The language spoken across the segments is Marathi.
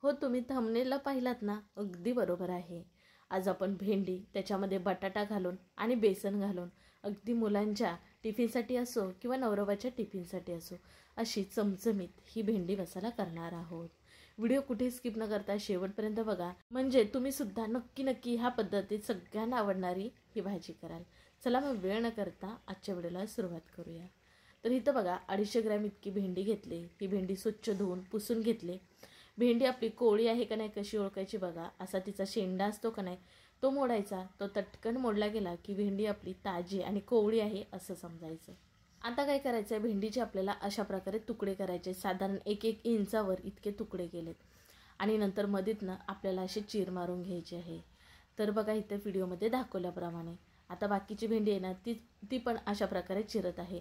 हो, तुम्ही थंबनेलला पाहिलात ना, अगदी बरोबर आहे. आज आपण भेंडी त्याच्यामध्ये बटाटा घालून आणि बेसन घालून अगदी मुलांच्या टिफिनसाठी असो किंवा नवरबाच्या टिफिनसाठी असो अशी चमचमीत ही भेंडी मसाला करणार आहोत. व्हिडिओ कुठे स्किप न करता शेवटपर्यंत बघा, म्हणजे तुम्ही सुद्धा नक्की नक्की ह्या पद्धतीत सगळ्यांना आवडणारी ही भाजी कराल. चला मग वेळ न करता आजच्या व्हिडिओला सुरुवात करूया. तर इथं बघा 250 ग्रॅम इतकी भेंडी घेतली. ही भेंडी स्वच्छ धुवून पुसून घेतली. भेंडी आपली कोवळी आहे का नाही कशी ओळखायची बघा. असा तिचा शेंडा असतो का नाही तो मोडायचा. तो तटकन मोडला गेला की भेंडी आपली ताजी आणि कोवळी आहे असं समजायचं. आता काय करायचं आहे, भेंडीचे आपल्याला अशा प्रकारे तुकडे करायचे. साधारण 1-1 इंचावर इतके तुकडे केलेत आणि नंतर मधीतनं आपल्याला असे चीर मारून घ्यायचे आहे. तर बघा इथे व्हिडिओमध्ये दाखवल्याप्रमाणे आता बाकीची भेंडी आहे ना ती पण अशा प्रकारे चिरत आहे.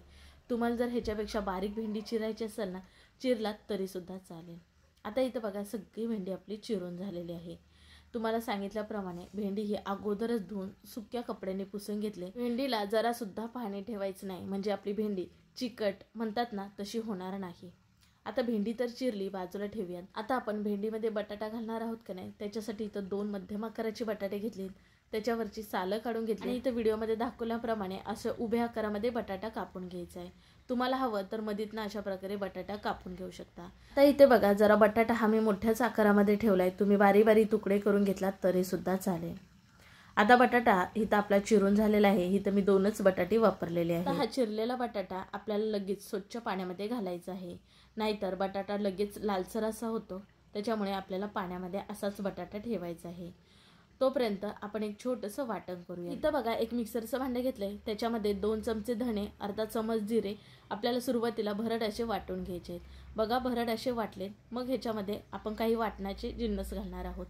तुम्हाला जर ह्याच्यापेक्षा बारीक भेंडी चिरायची असेल ना चिरलात तरीसुद्धा चालेल. आता इथं बघा सगळी भेंडी आपली चिरून झालेली आहे. तुम्हाला सांगितल्याप्रमाणे भेंडी ही अगोदरच धुवून सुक्या कपड्याने पुसून घेतले. भेंडीला जरासुद्धा पाणी ठेवायचं नाही, म्हणजे आपली भेंडी चिकट म्हणतात ना तशी होणार नाही. आता भेंडी तर चिरली, बाजूला ठेवूयात. आता आपण भेंडीमध्ये बटाटा घालणार आहोत का नाही त्याच्यासाठी इथं 2 मध्यम आकाराचे बटाटे घेतले. त्याच्यावरची सालं काढून घेतली आणि इथं व्हिडिओमध्ये दाखवल्याप्रमाणे असं उभ्या आकारामध्ये बटाटा कापून घ्यायचा आहे. तुम्हाला हवं तर मधीतनं अशा प्रकारे बटाटा कापून घेऊ शकता. आता इथे बघा जरा बटाटा हा मी मोठ्याच आकारामध्ये ठेवलाय. तुम्ही बारीक बारीक तुकडे करून घेतलात तरी सुद्धा चालेल. आता बटाटा इथं आपला चिरून झालेला आहे. इथं मी 2च बटाटे वापरलेले आहे. हा चिरलेला बटाटा आपल्याला लगेच स्वच्छ पाण्यामध्ये घालायचा आहे, नाहीतर बटाटा लगेच लालसर असा होतो. त्याच्यामुळे आपल्याला पाण्यामध्ये असाच बटाटा ठेवायचा आहे. तोपर्यंत आपण एक छोटंसं वाटण करूया. इथं बघा एक मिक्सरचं भांडं घेतलंय. त्याच्यामध्ये 2 चमचे धणे, अर्धा चमच जिरे आपल्याला सुरुवातीला भरड असे वाटून घ्यायचे. बघा भरड असे वाटले. मग ह्याच्यामध्ये आपण काही वाटणाचे जिन्नस घालणार आहोत.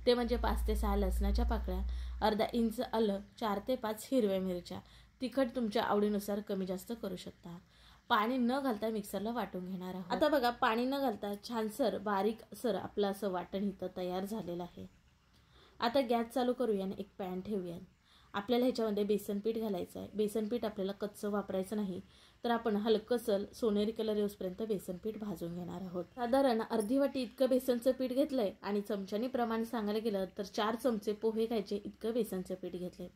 ते म्हणजे 5 ते 6 लसणाच्या पाकळ्या, अर्धा इंच आलं, 4 ते 5 हिरव्या मिरच्या. तिखट तुमच्या आवडीनुसार कमी जास्त करू शकता. पाणी न घालता मिक्सरला वाटून घेणार आहोत. आता बघा पाणी न घालता छानसर बारीक सर आपलं असं वाटण इथं तयार झालेलं आहे. आता गॅस चालू करूया आणि एक पॅन ठेवूया. आपल्याला ह्याच्यामध्ये बेसन पीठ घालायचं आहे. बेसन पीठ आपल्याला कच्चं वापरायचं नाही, तर आपण हलकंसं सोनेरी कलर येऊसपर्यंत बेसन पीठ भाजून घेणार आहोत. साधारण अर्धी वाटी इतकं बेसनचं पीठ घेतलंय आणि चमच्यानी प्रमाण सांगायला गेलं तर 4 चमचे पोहे खायचे इतकं बेसनचं पीठ घेतलंय.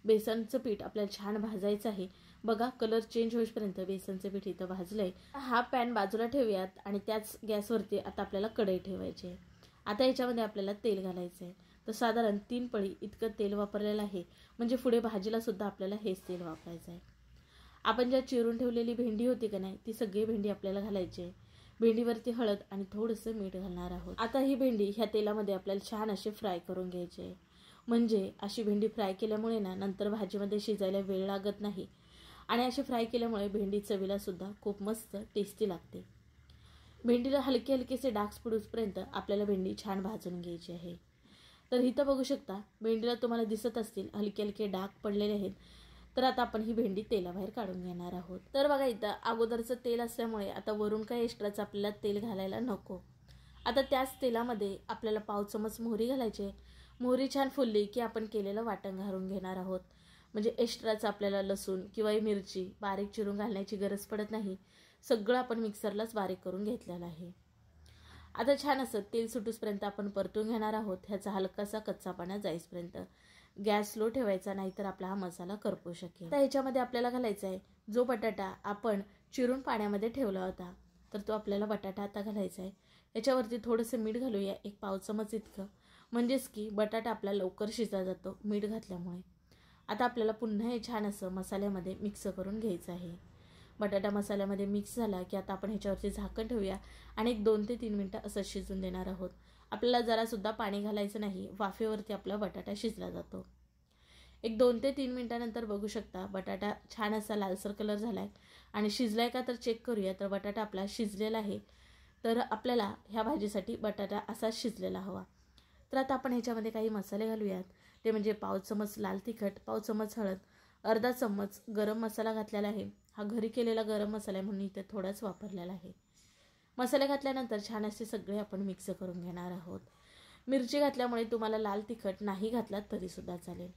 बेसनचं पीठ आपल्याला छान भाजायचं आहे. बघा कलर चेंज होईपर्यंत बेसनचं पीठ इथं भाजलंय. हा पॅन बाजूला ठेवूयात आणि त्याच गॅसवरती आता आपल्याला कढई ठेवायची आहे. आता याच्यामध्ये आपल्याला तेल घालायचं आहे. तर साधारण 3 पळी इतकं तेल वापरलेलं आहे, म्हणजे पुढे भाजीला सुद्धा आपल्याला हेच तेल वापरायचं आहे. आपण ज्या चिरून ठेवलेली भेंडी होती का नाही ती सगळी भेंडी आपल्याला घालायची आहे. भेंडीवरती हळद आणि थोडंसं मीठ घालणार आहोत. आता ही भेंडी ह्या तेलामध्ये आपल्याला छान अशी फ्राय करून घ्यायची आहे. म्हणजे अशी भेंडी फ्राय केल्यामुळे ना नंतर भाजीमध्ये शिजायला वेळ लागत नाही आणि अशी फ्राय केल्यामुळे भेंडी चवीला सुद्धा खूप मस्त टेस्टी लागते. भेंडीला हलके हलकेसे डाग पडूसपर्यंत आपल्याला भेंडी छान भाजून घ्यायची आहे. तर इथं बघू शकता भेंडीला तुम्हाला दिसत असतील हलके हलके डाग पडलेले आहेत. तर आता आपण ही भेंडी तेलाबाहेर काढून घेणार आहोत. तर बघा इथं अगोदरचं तेल असल्यामुळे आता वरून काही एक्स्ट्राचं आपल्याला तेल घालायला नको. आता त्याच तेलामध्ये आपल्याला 1/2 चमच मोहरी घालायची. मोहरी छान फुलली की आपण केलेलं वाटण घालून घेणार आहोत. म्हणजे एक्स्ट्राचं आपल्याला लसूण किंवा मिरची बारीक चिरून घालण्याची गरज पडत नाही. सगळं आपण मिक्सरलाच बारीक करून घेतलेलं आहे. आता छान असं तेल सुटूसपर्यंत आपण परतून घेणार आहोत. ह्याचा हलकासा कच्चापणा जाईसपर्यंत गॅस स्लो ठेवायचा, नाहीतर आपला हा मसाला करपू शकेल. आता ह्याच्यामध्ये आपल्याला घालायचा आहे जो बटाटा आपण चिरून पाण्यामध्ये ठेवला होता, तर तो आपल्याला बटाटा आता घालायचा आहे. याच्यावरती थोडंसं मीठ घालूया, 1/2 चमच इतकं, म्हणजेच की बटाटा आपला लवकर शिजला जातो मीठ घातल्यामुळे. आता आपल्याला पुन्हा हे छान असं मसाल्यामध्ये मिक्स करून घ्यायचं आहे. बटाटा मसाल्यामध्ये मिक्स झाला की आता आपण ह्याच्यावरती झाकण ठेवूया आणि एक 2 ते 3 मिनटं असं शिजून देणार आहोत. आपल्याला जरासुद्धा पाणी घालायचं नाही, वाफेवरती आपला बटाटा शिजला जातो. एक 2 ते 3 मिनटानंतर बघू शकता बटाटा छान असा लालसर कलर झाला आहे आणि शिजला आहे का तर चेक करूया. तर बटाटा आपला शिजलेला आहे. तर आपल्याला ह्या भाजीसाठी बटाटा असा शिजलेला हवा. तर आता आपण ह्याच्यामध्ये काही मसाले घालूयात. ते म्हणजे 1/2 चमच लाल तिखट, 1/2 चमच हळद, अर्धा चमच गरम मसाला घातलेला आहे. हा घरी केलेला गरम मसाला आहे म्हणून इथे थोडाच वापरलेला आहे. मसाले घातल्यानंतर छान असे सगळे आपण मिक्स करून घेणार आहोत. मिरची घातल्यामुळे तुम्हाला लाल तिखट नाही घातलात तरीसुद्धा चालेल.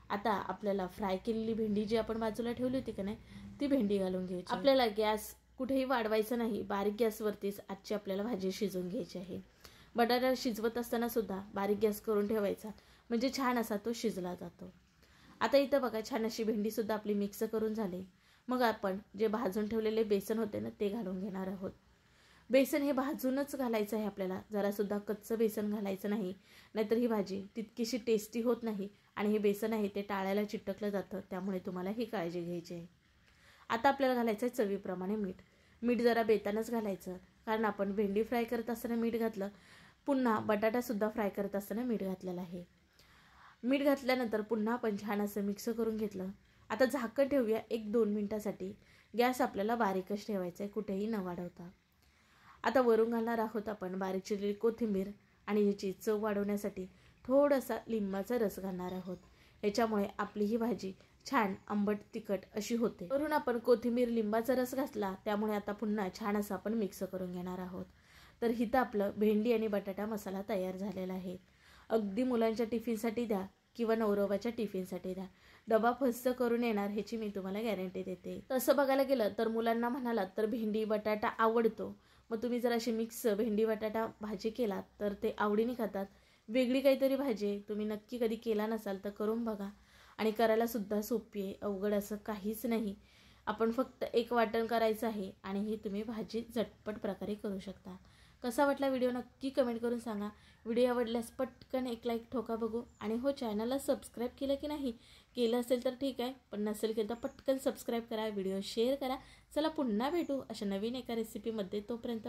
आता आपल्याला फ्राय केलेली भेंडी जी आपण बाजूला ठेवली होती का नाही ती भेंडी घालून घ्यायची. आपल्याला गॅस कुठेही वाढवायचा नाही, बारीक गॅसवरतीच आजची आपल्याला भाजी शिजवून घ्यायची आहे. बटाटा शिजवत असताना सुद्धा बारीक गॅस करून ठेवायचा, म्हणजे छान असा तो शिजला जातो. आता इथं बघा छान अशी भेंडीसुद्धा आपली मिक्स करून झाली. मग आपण जे भाजून ठेवलेले बेसन होते ना ते घालून घेणार आहोत. बेसन हे भाजूनच घालायचं आहे आपल्याला, जरासुद्धा कच्चं बेसन घालायचं नाही, नाहीतर ही भाजी तितकीशी टेस्टी होत नाही आणि हे बेसन आहे ते टाळ्याला चिटकलं जातं, त्यामुळे तुम्हाला ही काळजी घ्यायची आहे. आता आपल्याला घालायचं आहे चवीप्रमाणे मीठ. मीठ जरा बेतानच घालायचं, कारण आपण भेंडी फ्राय करत असताना मीठ घातलं, पुन्हा बटाटासुद्धा फ्राय करत असताना मीठ घातलेलं आहे. मीठ घातल्यानंतर पुन्हा आपण छान असं मिक्स करून घेतलं. आता झाकण ठेवूया 1-2 मिनटासाठी. गॅस आपल्याला बारीकच ठेवायचा आहे, कुठेही न वाढवता. आता वरून घालणार आहोत आपण बारीक चिरलेली कोथिंबीर आणि ह्याची चव वाढवण्यासाठी थोडासा लिंबाचा रस घालणार आहोत. ह्याच्यामुळे आपली ही भाजी छान आंबट तिखट अशी होते. वरून आपण कोथिंबीर लिंबाचा रस घातला, त्यामुळे आता पुन्हा छान असं आपण मिक्स करून घेणार आहोत. तर इथं आपलं भेंडी आणि बटाटा मसाला तयार झालेला आहे. अगदी मुलांच्या टिफिनसाठी द्या किंवा नवरोबाच्या टिफिनसाठी द्या, डबा फस्त करून येणार ह्याची मी तुम्हाला गॅरंटी देते. तसं बघायला गेलं तर मुलांना म्हणालात तर भेंडी बटाटा आवडतो, मग तुम्ही जर अशी मिक्स भेंडी बटाटा भाजी केलात तर ते आवडीने खातात. वेगळी काहीतरी भाजी तुम्ही नक्की कधी केला नसाल तर करून बघा, आणि करायला सुद्धा सोपी आहे, अवघड असं काहीच नाही. आपण फक्त एक वाटण करायचं आहे आणि ही तुम्ही भाजी झटपट प्रकारे करू शकता. कसा वाटला व्हिडिओ नक्की कमेंट करून सांगा. व्हिडिओ आवडल्यास पटकन एक लाईक ठोका बघू, आणि हो चॅनलला सबस्क्राईब केलं की नाही, केलं असेल तर ठीक आहे, पण नसेल केलं तर पटकन सबस्क्राईब करा, व्हिडिओ शेअर करा. चला पुन्हा भेटू अशा नवीन एका रेसिपीमध्ये. तोपर्यंत